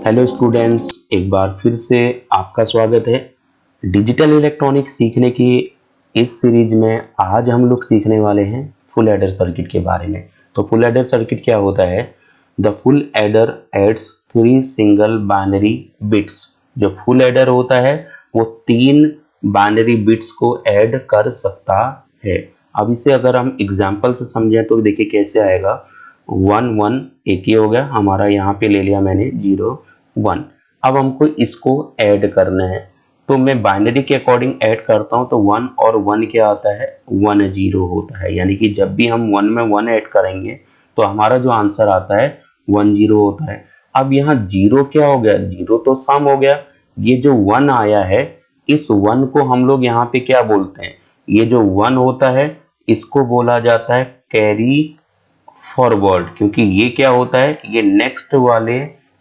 Hello students, एक बार फिर से आपका स्वागत है डिजिटल इलेक्ट्रॉनिक्स सीखने की इस सीरीज में। आज हम लोग सीखने वाले हैं फुल एडर सर्किट के बारे में। तो फुल एडर सर्किट क्या होता है? The full adder adds 3 single binary bits. जो फुल एडर होता है वो 3 बाइनरी बिट्स को ऐड कर सकता है। अब इसे अगर हम एग्जाम्पल से समझें तो देखिए कैसे आएगा। 1 1 एक ही हो गया हमारा, यहाँ पे ले लिया मैंने 0 1। अब हमको इसको ऐड करना है, तो मैं बाइनरी के अकॉर्डिंग ऐड करता हूं। तो 1 और 1 क्या आता है? 1 0 होता है। यानी कि जब भी हम 1 में 1 ऐड करेंगे तो हमारा जो आंसर आता है 1 0 होता है। अब यहाँ 0 क्या हो गया? 0 तो सम हो गया। ये जो 1 आया है, इस 1 को हम लोग यहाँ पे क्या बोलते हैं? ये जो 1 होता है इसको बोला जाता है कैरी फॉरवर्ड, क्योंकि ये क्या होता है? ये नेक्स्ट वाले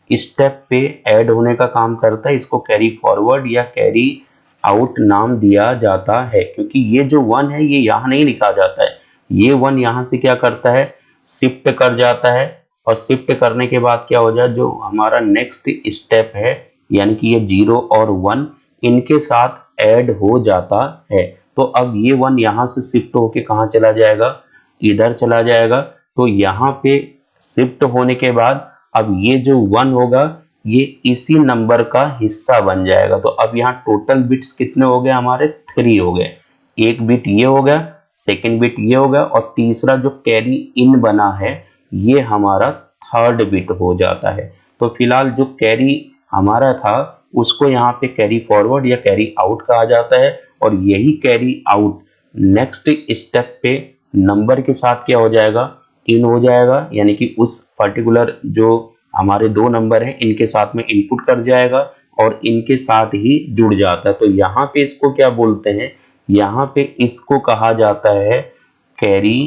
स्टेप पे ऐड होने का काम करता है। इसको कैरी फॉरवर्ड या कैरी आउट नाम दिया जाता है, क्योंकि ये जो 1 है ये यहाँ नहीं लिखा जाता है। ये 1 यहाँ से क्या करता है? शिफ्ट कर जाता है, और शिफ्ट करने के बाद क्या हो जाए, जो हमारा नेक्स्ट स्टेप है यानी कि ये 0 और 1 इनके साथ ऐड हो जाता है। तो अब ये 1 यहाँ से शिफ्ट होके कहाँ चला जाएगा? इधर चला जाएगा। तो यहाँ पे शिफ्ट होने के बाद अब ये जो 1 होगा ये इसी नंबर का हिस्सा बन जाएगा। तो अब यहाँ टोटल बिट्स कितने हो गए हमारे? 3 हो गए। एक बिट ये हो गया, सेकंड बिट ये हो गया, और तीसरा जो कैरी इन बना है ये हमारा थर्ड बिट हो जाता है। तो फिलहाल जो कैरी हमारा था उसको यहाँ पे कैरी फॉरवर्ड या कैरी आउट कहा जाता है, और यही कैरी आउट नेक्स्ट स्टेप पे नंबर के साथ क्या हो जाएगा? इन हो जाएगा। यानी कि उस पर्टिकुलर जो हमारे 2 नंबर हैं इनके साथ में इनपुट कर जाएगा और इनके साथ ही जुड़ जाता है। तो यहाँ पे इसको क्या बोलते हैं? यहाँ पे इसको कहा जाता है कैरी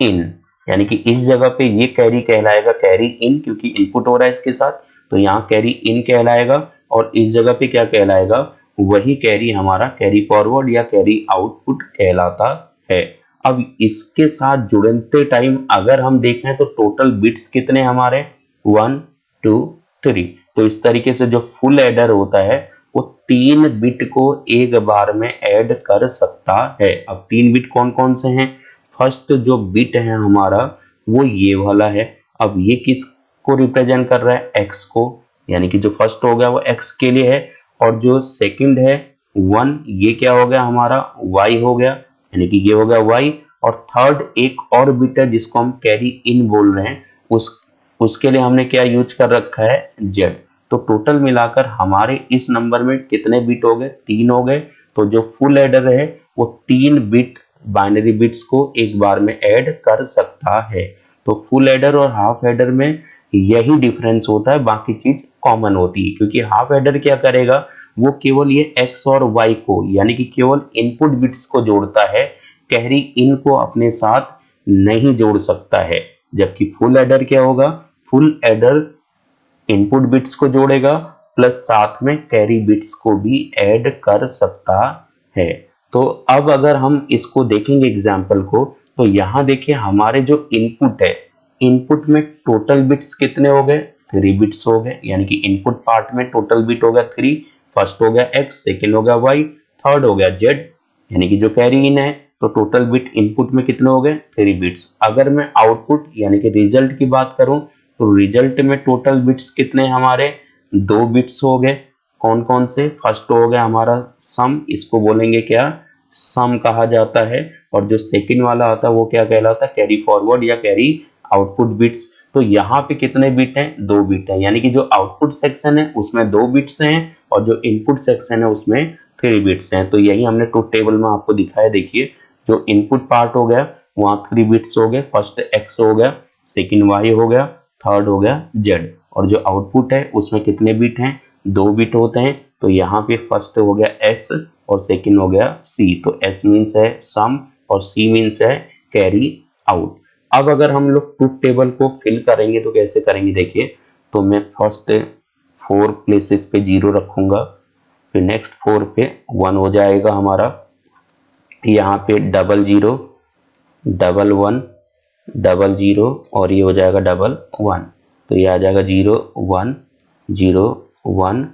इन। यानी कि इस जगह पे ये कैरी कहलाएगा कैरी इन, क्योंकि इनपुट हो रहा है इसके साथ, तो यहाँ कैरी इन कहलाएगा। और इस जगह पे क्या कहलाएगा? वही कैरी हमारा कैरी फॉरवर्ड या कैरी आउटपुट कहलाता है। अब इसके साथ जुड़ते टाइम अगर हम देखें तो टोटल बिट्स कितने हमारे? 1 2 3। तो इस तरीके से जो फुल एडर होता है वो 3 बिट को एक बार में ऐड कर सकता है। अब 3 बिट कौन कौन से हैं? फर्स्ट जो बिट है हमारा वो ये वाला है। अब ये किसको रिप्रेजेंट कर रहा है? एक्स को। यानी कि जो फर्स्ट हो गया वो एक्स के लिए है, और जो सेकंड है 1 ये क्या हो गया हमारा? वाई हो गया। यानी कि ये हो गया वाई। और थर्ड एक और बिट है जिसको हम कैरी इन बोल रहे हैं, उसके लिए हमने क्या यूज कर रखा है? जेड। तो टोटल मिलाकर हमारे इस नंबर में कितने बिट हो गए? 3 हो गए। तो जो फुल एडर है वो 3 बिट बाइनरी बिट्स को एक बार में ऐड कर सकता है। तो फुल एडर और हाफ एडर में यही डिफरेंस होता है, बाकी चीज कॉमन होती है। क्योंकि हाफ एडर क्या करेगा? वो केवल ये एक्स और वाई को यानी कि केवल इनपुट बिट्स को जोड़ता है, कैरी इन को अपने साथ नहीं जोड़ सकता है। जबकि फुल एडर क्या होगा? फुल एडर इनपुट बिट्स को जोड़ेगा प्लस साथ में कैरी बिट्स को भी ऐड कर सकता है। तो अब अगर हम इसको देखेंगे एग्जाम्पल को, तो यहां देखिए हमारे जो इनपुट है, इनपुट में टोटल बिट्स कितने हो गए? 3 बिट्स हो गए। यानी कि इनपुट पार्ट में टोटल बिट हो गया 3। फर्स्ट हो गया एक्स, सेकेंड हो गया वाई, थर्ड हो गया जेड। यानी कि जो कैरी इन है, तो टोटल बिट इनपुट में कितने हो गए? 3 बिट्स। अगर मैं आउटपुट यानी कि रिजल्ट की बात करूं तो रिजल्ट में टोटल बिट्स कितने हमारे? 2 बिट्स हो गए। कौन कौन से? फर्स्ट हो गया हमारा सम, इसको बोलेंगे क्या? सम कहा जाता है। और जो सेकंड वाला आता है वो क्या कहलाता है? कैरी फॉरवर्ड या कैरी आउटपुट बिट्स। तो यहाँ पे कितने बिट हैं? 2 बिट है। यानी कि जो आउटपुट सेक्शन है उसमें 2 बिट्स हैं, और जो इनपुट सेक्शन है उसमें 3 बिट्स हैं। तो यही हमने ट्रुथ टेबल में आपको दिखाया। देखिए जो इनपुट पार्ट हो गया वहां 3 बिट्स हो गए। फर्स्ट एक्स हो गया, सेकंड वाई हो गया, थर्ड हो गया जेड। और जो आउटपुट है उसमें कितने बिट हैं? 2 बिट होते हैं। तो यहाँ पे फर्स्ट हो गया एस और सेकंड हो गया सी। तो एस मीन्स है सम और सी मीन्स है कैरी आउट। अब अगर हम लोग ट्रुथ टेबल को फिल करेंगे तो कैसे करेंगे? देखिए, तो मैं फर्स्ट 4 प्लेसेस पे 0 रखूंगा, फिर नेक्स्ट 4 पे 1 हो जाएगा हमारा, यहाँ पे 00 11 00 और ये हो जाएगा 11। तो ये आ जाएगा 0 1 0 1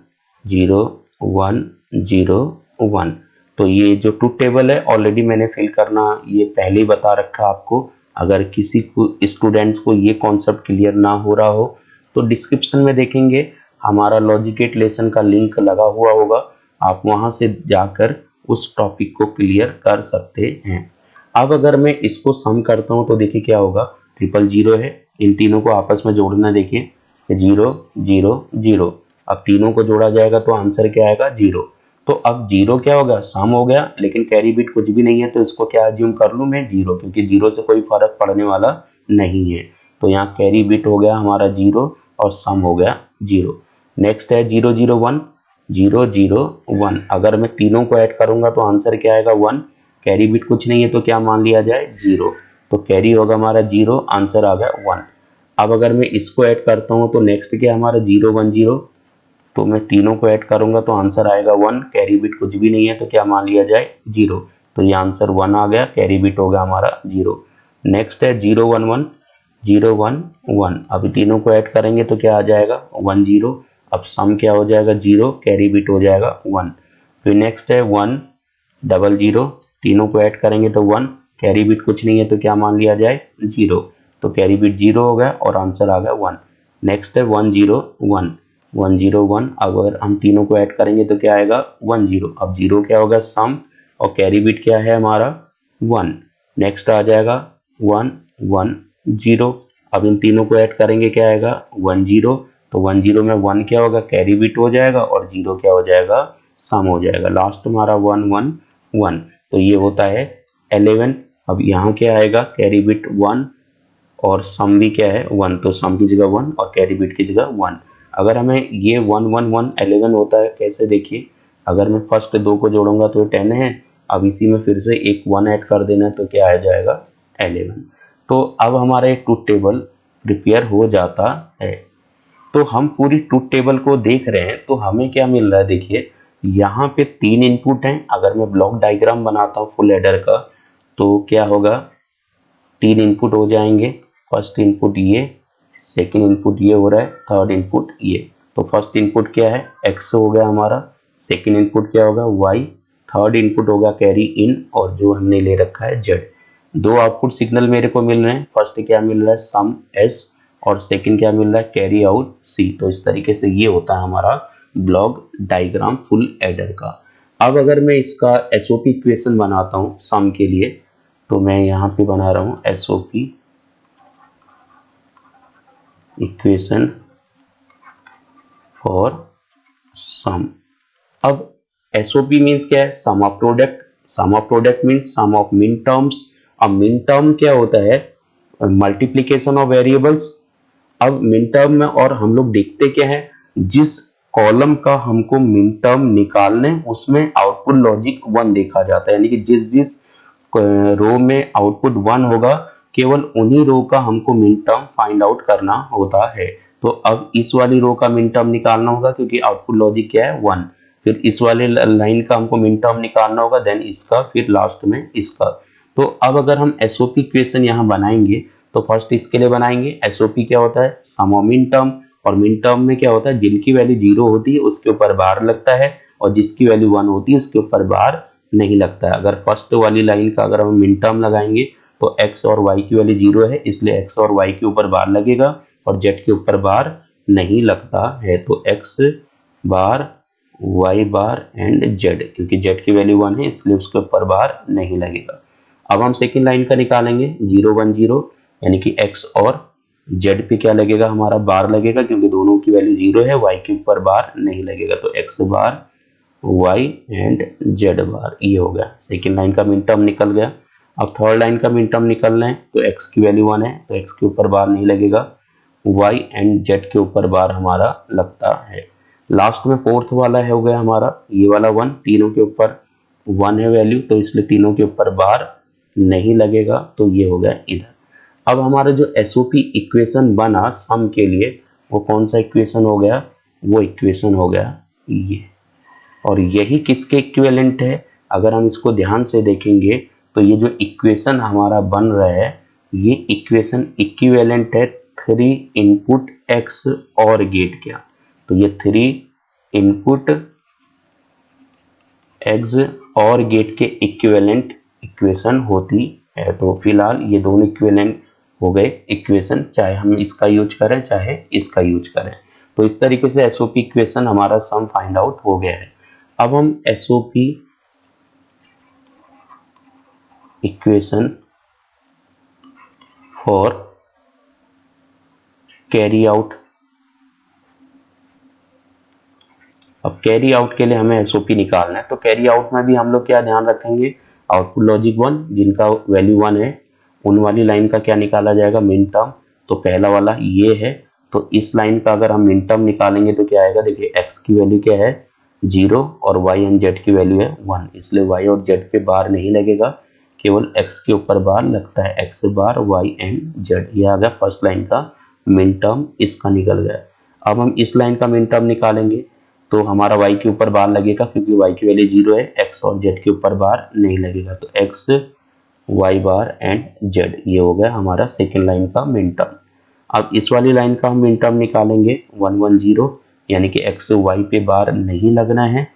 0 1 0 1। तो ये जो ट्रूथ टेबल है ऑलरेडी मैंने फिल करना ये पहले ही बता रखा आपको। अगर किसी को स्टूडेंट्स को ये कॉन्सेप्ट क्लियर ना हो रहा हो तो डिस्क्रिप्शन में देखेंगे हमारा लॉजिकेट लेसन का लिंक लगा हुआ होगा, आप वहां से जाकर उस टॉपिक को क्लियर कर सकते हैं। अब अगर मैं इसको सम करता हूं तो देखिए क्या होगा, 000 है, इन तीनों को आपस में जोड़ना, देखिए 0 0 0। अब तीनों को जोड़ा जाएगा तो आंसर क्या आएगा 0। तो अब 0 क्या होगा, सम हो गया, लेकिन कैरी बिट कुछ भी नहीं है तो इसको क्या अज्यूम कर लूं मैं 0, क्योंकि 0 से कोई फर्क पड़ने वाला नहीं है। तो यहाँ कैरी बिट हो गया हमारा 0 और सम हो गया 0। नेक्स्ट है 0 0 1 0 0 1। अगर मैं तीनों को ऐड करूंगा तो आंसर क्या आएगा 1, कैरी बिट कुछ नहीं है तो क्या मान लिया जाए 0, तो कैरी होगा हमारा 0, आंसर आ गया 1। अब अगर मैं इसको ऐड करता हूं तो नेक्स्ट क्या हमारा 0 1 0, तो मैं तीनों को ऐड करूंगा तो आंसर आएगा 1, कैरी बिट कुछ भी नहीं है तो क्या मान लिया जाए 0, तो ये आंसर 1 आ गया, कैरी बिट हो गया हमारा 0। नेक्स्ट है 0 1 1 0 1 1। अब तीनों को ऐड करेंगे तो क्या आ जाएगा 1 0। अब सम क्या हो जाएगा 0, कैरी बिट हो जाएगा 1। फिर नेक्स्ट है 1 0 0, तीनों को ऐड करेंगे तो 1, कैरी बिट कुछ नहीं है तो क्या मान लिया जाए 0, तो कैरी बिट 0 हो गया और आंसर आ गया 1। नेक्स्ट है 1 0 1 1 0 1। अगर हम तीनों को ऐड करेंगे तो क्या आएगा 1 0। अब 0 क्या होगा सम और कैरी बिट क्या है हमारा 1। नेक्स्ट आ जाएगा 1 1 0। अब इन तीनों को ऐड करेंगे क्या आएगा 1 0, तो 1 0 में 1 क्या होगा कैरी बिट हो जाएगा और 0 क्या हो जाएगा सम हो जाएगा। लास्ट हमारा 1 1 1, तो ये होता है 11। अब यहाँ क्या आएगा कैरी बिट 1 और सम भी क्या है 1, तो सम की जगह 1 और कैरी बिट की जगह 1। अगर हमें ये 1 1 1 11 होता है कैसे, देखिए अगर मैं फर्स्ट दो को जोड़ूंगा तो 10 है, अब इसी में फिर से एक 1 ऐड कर देना है तो क्या आ जाएगा 11। तो अब हमारा एक ट्रूथ टेबल प्रिपेयर हो जाता है। तो हम पूरी ट्रूथ टेबल को देख रहे हैं तो हमें क्या मिल रहा है, देखिए यहाँ पे 3 इनपुट हैं। अगर मैं ब्लॉक डायग्राम बनाता हूँ फुल एडर का तो क्या होगा, 3 इनपुट हो जाएंगे। फर्स्ट इनपुट ये, सेकंड इनपुट ये हो रहा है, थर्ड इनपुट ये। तो फर्स्ट इनपुट क्या है x हो गया हमारा, सेकंड इनपुट क्या होगा y, थर्ड इनपुट होगा कैरी इन और जो हमने ले रखा है z। दो आउटपुट सिग्नल मेरे को मिल रहे हैं, फर्स्ट क्या मिल रहा है सम s और सेकंड क्या मिल रहा है कैरी आउट c। तो इस तरीके से ये होता है हमारा ब्लॉक डायग्राम फुल एडर का। अब अगर मैं इसका एसओपी इक्वेशन बनाता हूं सम के लिए तो मैं यहाँ पे बना रहा हूं एसओपी इक्वेशन फॉर सम। अब एसओपी मीन्स क्या है, sum of product. Sum of product means sum of min terms. अब मिन टर्म क्या होता है, मल्टीप्लीकेशन ऑफ वेरिएबल्स। अब मिन टर्म में और हम लोग देखते क्या है, जिस कॉलम का हमको मिन टर्म निकालने उसमें आउटपुट लॉजिक 1 देखा जाता है, यानी कि जिस जिस रो में आउटपुट 1 होगा केवल उन्हीं रो का हमको मिन टर्म फाइंड आउट करना होता है। तो अब इस वाली रो का मिन टर्म निकालना होगा क्योंकि आउटपुट लॉजिक क्या है 1। फिर इस वाले लाइन का हमको मिन टर्म निकालना होगा, देन इसका, फिर लास्ट में इसका। तो अब अगर हम एसओपी इक्वेशन यहाँ बनाएंगे तो फर्स्ट इसके लिए बनाएंगे, एसओपी क्या होता है सम ऑफ मिन टर्म, और मिन टर्म में क्या होता है जिनकी वैल्यू 0 होती है उसके ऊपर बार लगता है और जिसकी वैल्यू 1 होती है उसके ऊपर बार नहीं लगता है। अगर फर्स्ट वाली लाइन का अगर हम मिन टर्म लगाएंगे तो x और y की वैल्यू 0 है इसलिए x और y के ऊपर बार लगेगा और z के ऊपर बार नहीं लगता है। तो x bar y bar and z, क्योंकि z की वैल्यू 1 है इसलिए उसके ऊपर बार नहीं लगेगा। अब हम सेकेंड लाइन का निकालेंगे 0 1 0, यानी कि x और z पे क्या लगेगा हमारा बार लगेगा क्योंकि दोनों की वैल्यू 0 है, y के ऊपर बार नहीं लगेगा। तो x bar y and z बार, ये हो गया सेकेंड लाइन का मिन टर्म निकल गया। अब थर्ड लाइन का मिन टर्म निकलना है तो x की वैल्यू 1 है तो x के ऊपर बार नहीं लगेगा, y एंड z के ऊपर बार हमारा लगता है। लास्ट में फोर्थ वाला है हो गया हमारा ये वाला 1, तीनों के ऊपर 1 है वैल्यू तो इसलिए तीनों के ऊपर बार नहीं लगेगा, तो ये हो गया इधर। अब हमारा जो एसओपी इक्वेशन बना सम के लिए वो कौन सा इक्वेशन हो गया, वो इक्वेशन हो गया ये। और यही किसके इक्विवेलेंट है, अगर हम इसको ध्यान से देखेंगे तो ये जो इक्वेशन हमारा बन रहा है ये इक्वेशन इक्विवेलेंट है 3 इनपुट एक्स और गेट क्या, तो ये 3 इनपुट एक्स और गेट के इक्विवेलेंट इक्वेशन होती है। तो फिलहाल ये दोनों इक्विवेलेंट हो गए इक्वेशन, चाहे हम इसका यूज करें चाहे इसका यूज करें। तो इस तरीके से एसओपी इक्वेशन हमारा सम फाइंड आउट हो गया है। अब हम SOP equation for carry out, अब कैरी आउट के लिए हमें एसओपी निकालना है। तो कैरी आउट में भी हम लोग क्या ध्यान रखेंगे, आउटपुट लॉजिक 1 जिनका वैल्यू 1 है उन वाली लाइन का क्या निकाला जाएगा, मिन टर्म। तो पहला वाला ये है, तो इस लाइन का अगर हम मिन टर्म निकालेंगे तो क्या आएगा, देखिए एक्स की वैल्यू क्या है 0 और वाई एंड जेड की वैल्यू है 1, इसलिए वाई और जेड पे बार नहीं लगेगा, केवल एक्स के ऊपर बार लगता है, X bar Y and Z. ये आ गया फर्स्ट लाइन का मिन टर्म, इसका निकल गया। अब हम इस लाइन का मिन टर्म निकालेंगे तो हमारा y के ऊपर बार लगेगा, क्योंकि y की वैल्यू 0 है, x और z के ऊपर बार नहीं लगेगा, तो x y bar and z, ये हो गया हमारा सेकेंड लाइन का मिन टर्म। अब इस वाली लाइन का हम मिन टर्म निकालेंगे 1 1 0, यानी कि x y पे बार नहीं लगना है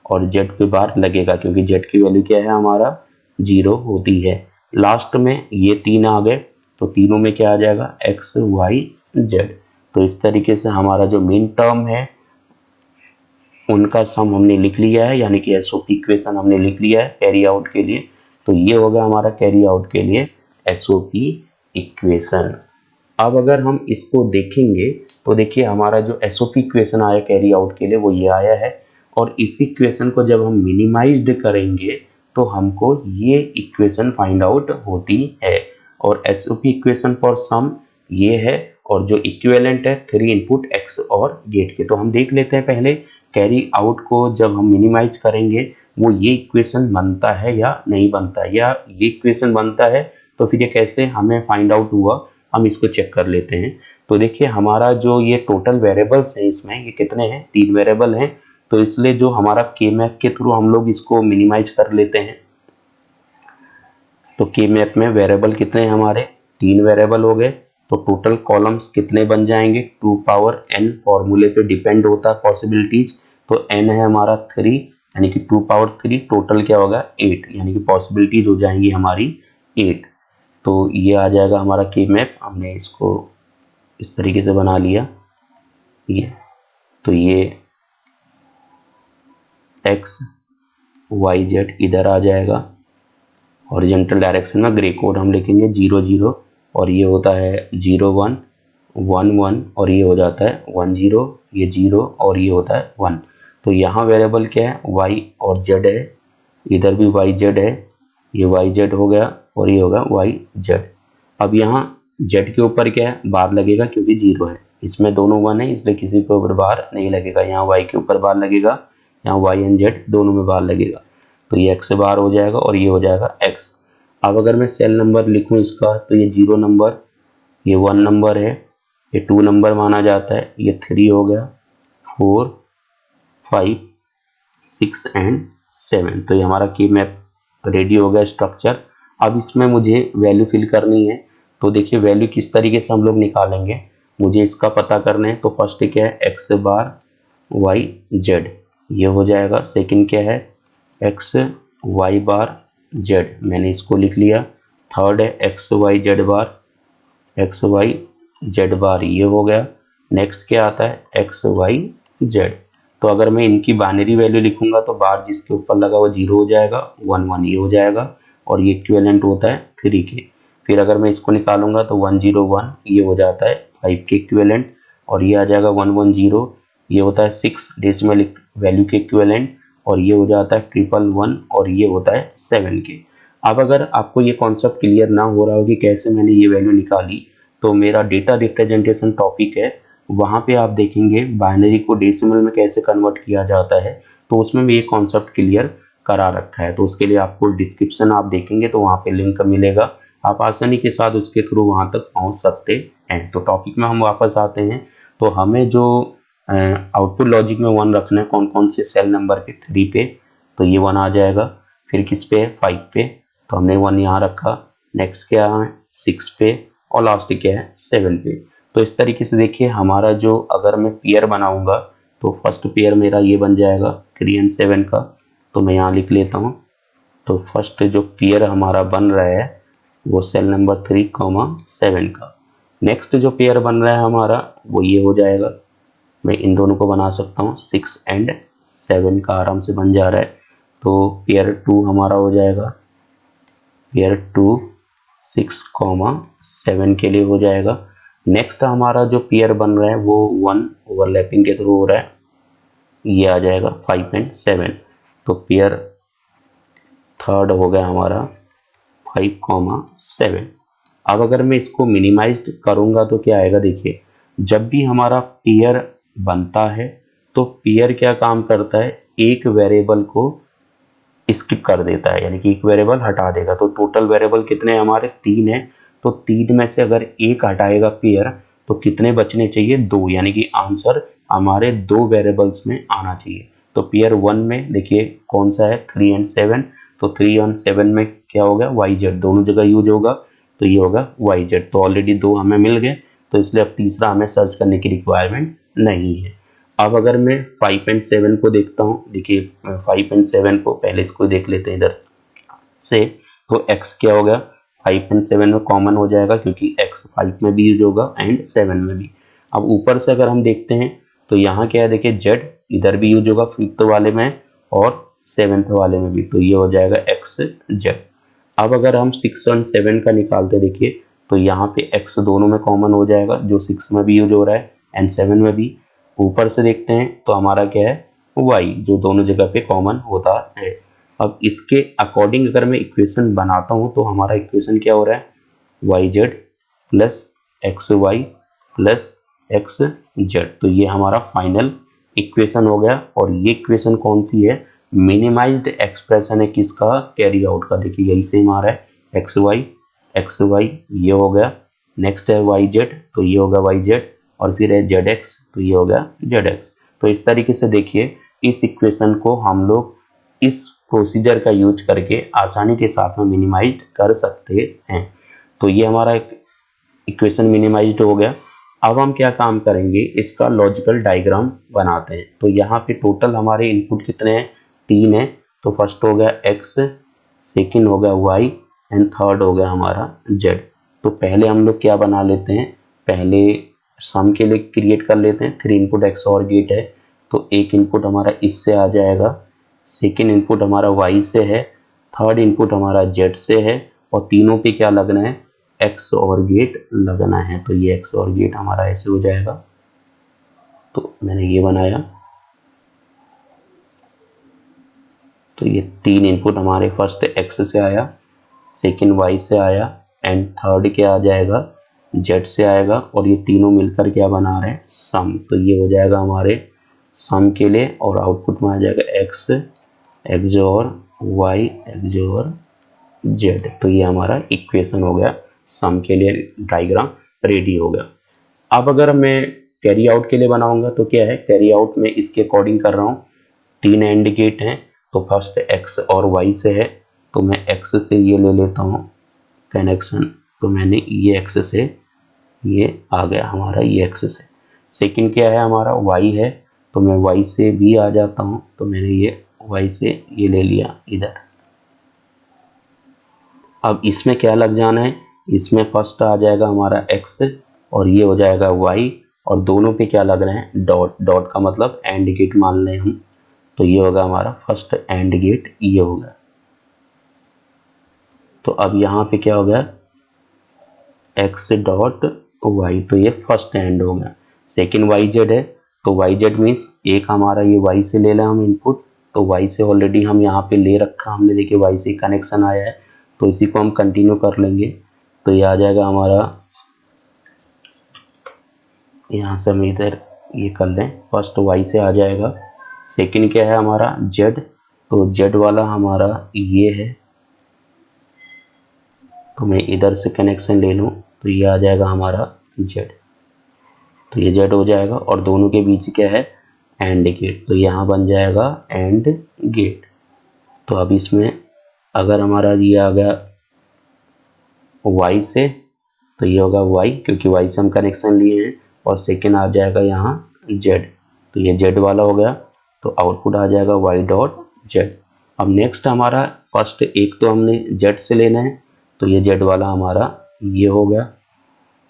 और z पे बार लगेगा, क्योंकि z की वैल्यू क्या है हमारा 0 होती है। लास्ट में ये 3 आ गए, तो तीनों में क्या आ जाएगा x y z। तो इस तरीके से हमारा जो मिन टर्म है उनका सम हमने लिख लिया है, यानी कि एसओपी इक्वेशन हमने लिख लिया है कैरी आउट के लिए। तो ये होगा हमारा कैरी आउट के लिए एसओपी इक्वेशन। अब अगर हम इसको देखेंगे तो देखिए हमारा जो एसओपी इक्वेशन आया कैरी आउट के लिए वो ये आया है, और इस इक्वेशन को जब हम मिनिमाइज्ड करेंगे तो हमको ये इक्वेशन फाइंड आउट होती है। और एसओपी इक्वेशन फॉर सम ये है, और जो इक्विवेलेंट है 3 इनपुट एक्स और गेट के। तो हम देख लेते हैं पहले कैरी आउट को जब हम मिनिमाइज करेंगे वो ये इक्वेशन बनता है या नहीं बनता है, या ये इक्वेशन बनता है तो फिर ये कैसे हमें फाइंड आउट हुआ, हम इसको चेक कर लेते हैं। तो देखिए हमारा जो ये टोटल वेरिएबल्स हैं इसमें ये कितने हैं, 3 वेरिएबल हैं, तो इसलिए जो हमारा के मैप के थ्रू हम लोग इसको मिनिमाइज कर लेते हैं। तो के मैप में वेरिएबल कितने हैं हमारे, 3 वेरिएबल हो गए, तो टोटल कॉलम्स कितने बन जाएंगे, 2 पावर n फॉर्मूले पे डिपेंड होता है पॉसिबिलिटीज, तो n है हमारा 3, यानी कि 2 पावर 3, टोटल क्या होगा 8, यानी कि पॉसिबिलिटीज हो जाएंगी हमारी 8। तो ये आ जाएगा हमारा के मैप, हमने इसको इस तरीके से बना लिया ये। तो ये x y z इधर आ जाएगा, हॉरिजॉन्टल डायरेक्शन में ग्रे कोड हम लिखेंगे 0 0, और ये होता है 0 1 1 1, और ये हो जाता है 1 0, ये 0 और ये होता है 1। तो यहाँ वेरिएबल क्या है y और z है, इधर भी y z है, ये y z हो गया और ये होगा y z। अब यहाँ z के ऊपर क्या है बार लगेगा, क्योंकि 0 है, इसमें दोनों 1 है इसलिए किसी के ऊपर बार नहीं लगेगा, यहाँ y के ऊपर बार लगेगा, यहाँ y एंड z दोनों में बार लगेगा, तो ये x से बार हो जाएगा और ये हो जाएगा x। अब अगर मैं सेल नंबर लिखूं इसका तो ये 0 नंबर, ये 1 नंबर है, ये 2 नंबर माना जाता है, ये 3 हो गया, 4 5 6 एंड 7। तो ये हमारा की मैप रेडी हो गया स्ट्रक्चर। अब इसमें मुझे वैल्यू फिल करनी है, तो देखिए वैल्यू किस तरीके से हम लोग निकालेंगे, मुझे इसका पता करना है। तो फर्स्ट क्या है एक्स बार वाई जेड, ये हो जाएगा। सेकंड क्या है एक्स वाई बार जेड, मैंने इसको लिख लिया। थर्ड है एक्स वाई जेड बार, एक्स वाई जेड बार, ये हो गया। नेक्स्ट क्या आता है एक्स वाई जेड। तो अगर मैं इनकी बाइनरी वैल्यू लिखूंगा तो बार जिसके ऊपर लगा वो 0 हो जाएगा, 1 1 ये हो जाएगा, और ये इक्विवेलेंट होता है 3 के। फिर अगर मैं इसको निकालूंगा तो 1 0 1 ये हो जाता है 5 के इक्विवेलेंट, और ये आ जाएगा 1 1 0, ये होता है 6 डेसिमल वैल्यू के इक्विवेलेंट, और ये हो जाता है 1 1 1 और ये होता है 7 के। अब अगर आपको ये कॉन्सेप्ट क्लियर ना हो रहा हो कि कैसे मैंने ये वैल्यू निकाली, तो मेरा डेटा रिप्रेजेंटेशन टॉपिक है, वहां पे आप देखेंगे बाइनरी को डेसिमल में कैसे कन्वर्ट किया जाता है, तो उसमें भी ये कॉन्सेप्ट क्लियर करा रखा है। तो उसके लिए आपको डिस्क्रिप्शन आप देखेंगे तो वहां पे लिंक मिलेगा, आप आसानी के साथ उसके थ्रू वहां तक पहुंच सकते हैं। तो टॉपिक में हम वापस आते हैं। तो हमें जो आउटपुट लॉजिक में 1 रखना है, कौन कौन से सेल नंबर पे 3 पे, तो ये 1 आ जाएगा। फिर किस पे है 5 पे, तो हमने 1 यहाँ रखा। नेक्स्ट क्या है 6 पे, और लास्ट क्या है 7 पे। तो इस तरीके से देखिए हमारा जो अगर मैं पेयर बनाऊंगा तो फर्स्ट पेयर मेरा ये बन जाएगा 3 एंड 7 का, तो मैं यहाँ लिख लेता हूँ। तो फर्स्ट जो पेयर हमारा बन रहा है वो सेल नंबर 3, 7 का। नेक्स्ट जो पेयर बन रहा है हमारा वो ये हो जाएगा, मैं इन दोनों को बना सकता हूँ, 6 एंड 7 का आराम से बन जा रहा है। तो पेयर 2 हमारा हो जाएगा, पेयर 2 6, 7 के लिए हो जाएगा। नेक्स्ट हमारा जो पेयर बन रहा है वो 1 ओवरलैपिंग के थ्रू हो रहा है, ये आ जाएगा 5 एंड 7। तो पेयर थर्ड हो गया हमारा 5, 7। अब अगर मैं इसको मिनिमाइज करूंगा तो क्या आएगा, देखिए जब भी हमारा पेयर बनता है तो पेयर क्या काम करता है, एक वेरिएबल को स्किप कर देता है, यानी कि एक वेरिएबल हटा देगा। तो टोटल वेरिएबल कितने हमारे 3 है, तो 3 में से अगर एक हटाएगा पेयर तो कितने बचने चाहिए, 2, यानी कि आंसर हमारे 2 वेरिएबल्स में आना चाहिए। तो पेयर 1 में देखिए कौन सा है, 3 एंड 7, तो 3 एंड 7 में क्या होगा, वाई जेड दोनों जगह यूज होगा, तो ये होगा वाई जेड। तो ऑलरेडी 2 हमें मिल गए, तो इसलिए अब तीसरा हमें सर्च करने की रिक्वायरमेंट नहीं है। अब अगर मैं 5 एंड 7 को देखता हूँ, देखिए 5 एंड 7 को पहले इसको देख लेते हैं इधर से। तो x क्या हो गया, 5 एंड 7 में कॉमन हो जाएगा क्योंकि x 5 में भी यूज होगा एंड 7 में भी। अब ऊपर से अगर हम देखते हैं तो यहाँ क्या है, देखिए z इधर भी यूज होगा 5th वाले में और 7th वाले में भी, तो ये हो जाएगा x z। अब अगर हम 6 और 7 का निकालते देखिए तो यहाँ पे x दोनों में कॉमन हो जाएगा, जो 6 में भी यूज हो रहा है एंड 7 में भी। ऊपर से देखते हैं तो हमारा क्या है, y जो दोनों जगह पे कॉमन होता है। अब इसके अकॉर्डिंग अगर मैं इक्वेशन बनाता हूं तो हमारा इक्वेशन क्या हो रहा है, Y Z plus X Y plus X Z. तो ये हमारा फाइनल इक्वेशन हो गया। और ये इक्वेशन कौन सी है, मिनिमाइज्ड एक्सप्रेशन है किसका, कैरी आउट का। देखिए यही सेम आ रहा है, एक्स वाई ये हो गया, नेक्स्ट है वाई जेड तो ये होगा वाई जेड, और फिर है जेड एक्स तो ये हो गया जेड एक्स। तो इस तरीके से देखिए इस इक्वेशन को हम लोग इस प्रोसीजर का यूज करके आसानी के साथ में मिनिमाइज कर सकते हैं। तो ये हमारा इक्वेशन मिनिमाइज्ड हो गया। अब हम क्या काम करेंगे, इसका लॉजिकल डायग्राम बनाते हैं। तो यहाँ पे टोटल हमारे इनपुट कितने हैं, 3 है। तो फर्स्ट हो गया x, सेकंड हो गया y एंड थर्ड हो गया हमारा z। तो पहले हम लोग क्या बना लेते हैं, पहले सम के लिए क्रिएट कर लेते हैं। 3 इनपुट XOR गेट है, तो एक इनपुट हमारा इससे आ जाएगा, सेकेंड इनपुट हमारा y से है, थर्ड इनपुट हमारा z से है, और तीनों पे क्या लगना है, XOR गेट लगना है। तो ये XOR गेट हमारा ऐसे हो जाएगा। तो मैंने ये बनाया, तो ये 3 इनपुट हमारे फर्स्ट x से आया, सेकेंड y से आया एंड थर्ड क्या आ जाएगा, z से आएगा, और ये तीनों मिलकर क्या बना रहे हैं, सम। तो ये हो जाएगा हमारे सम के लिए, और आउटपुट में आ जाएगा x XOR y XOR z। तो ये हमारा इक्वेशन हो गया, सम के लिए डायग्राम रेडी हो गया। अब अगर मैं कैरी आउट के लिए बनाऊंगा तो क्या है, कैरी आउट में इसके अकॉर्डिंग कर रहा हूँ। 3 एंड गेट हैं, तो फर्स्ट x और y से है, तो मैं x से ये ले लेता हूँ कनेक्शन। तो मैंने ये x से ये आ गया हमारा, ये x से। सेकंड क्या है हमारा, y है, तो मैं y से भी आ जाता हूँ, तो मैंने ये y से ये ले लिया इधर। अब इसमें क्या लग जाना है, इसमें फर्स्ट आ जाएगा हमारा x और ये हो जाएगा y, और दोनों पे क्या लग रहे हैं, डॉट। डॉट का मतलब एंड गेट मान लें हम, तो ये होगा हमारा फर्स्ट एंड गेट, ये होगा। तो अब यहाँ पे क्या हो गया, x डॉट y, तो ये फर्स्ट एंड हो गया। सेकेंड वाई जेड है, तो वाई जेड मीन्स एक हमारा ये y से ले लें हम इनपुट, तो y से ऑलरेडी हम यहाँ पे ले रखा हमने, देखिए y से कनेक्शन आया है, तो इसी को हम कंटिन्यू कर लेंगे। तो ये आ जाएगा हमारा, यहाँ से हम इधर ये कर लें, फर्स्ट y से आ जाएगा, सेकंड क्या है हमारा z, तो z वाला हमारा ये है, तो मैं इधर से कनेक्शन ले लूँ तो ये आ जाएगा हमारा z। तो ये z हो जाएगा, और दोनों के बीच क्या है, एंड गेट, तो यहाँ बन जाएगा एंड गेट। तो अब इसमें अगर हमारा ये आ गया y से, तो ये होगा y, क्योंकि y से हम कनेक्शन लिए हैं, और सेकेंड आ जाएगा यहाँ z, तो ये z वाला हो गया, तो आउटपुट आ जाएगा y डॉट z। अब नेक्स्ट हमारा फर्स्ट एक तो हमने z से लेना है, तो ये z वाला हमारा ये हो गया,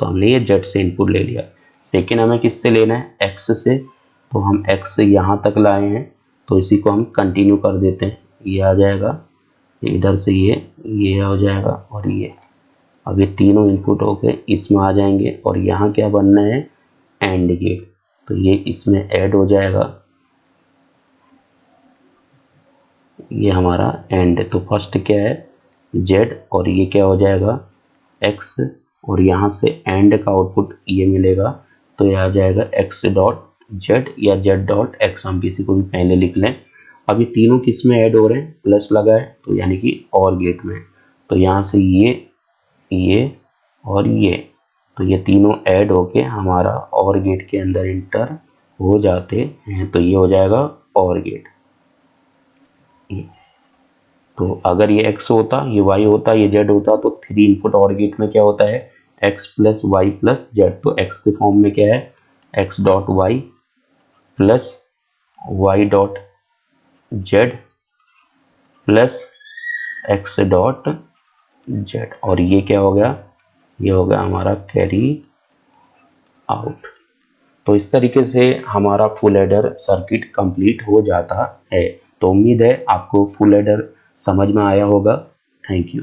तो हमने ये z से इनपुट ले लिया। सेकेंड हमें किससे लेना है, x से, तो हम x से यहाँ तक लाए हैं, तो इसी को हम कंटिन्यू कर देते हैं, ये आ जाएगा, इधर से ये हो जाएगा, और ये अब ये तीनों इनपुट होके इसमें आ जाएंगे, और यहाँ क्या बनना है, एंड गेट, तो ये इसमें ऐड हो जाएगा, ये हमारा एंड। तो फर्स्ट क्या है z, और ये क्या हो जाएगा x, और यहाँ से एंड का आउटपुट ये मिलेगा, तो ये आ जाएगा x डॉट z या z डॉट x, हम किसी को भी पहले लिख लें। अब ये तीनों किस में ऐड हो रहे हैं, प्लस लगा है, तो यानी कि और गेट में, तो यहाँ से ये और ये, तो ये तीनों ऐड होके हमारा और गेट के अंदर इंटर हो जाते हैं, तो ये हो जाएगा और गेट। तो अगर ये x होता, ये y होता, ये z होता, तो 3 इनपुट और गेट में क्या होता है, x plus Y plus z, तो x के फॉर्म में क्या है, x dot Y plus Y dot z plus x dot z, और ये क्या हो गया, ये हो गया हमारा कैरी आउट। तो इस तरीके से हमारा फुल एडर सर्किट कंप्लीट हो जाता है। तो उम्मीद है आपको फुल एडर समझ में आया होगा। Thank you.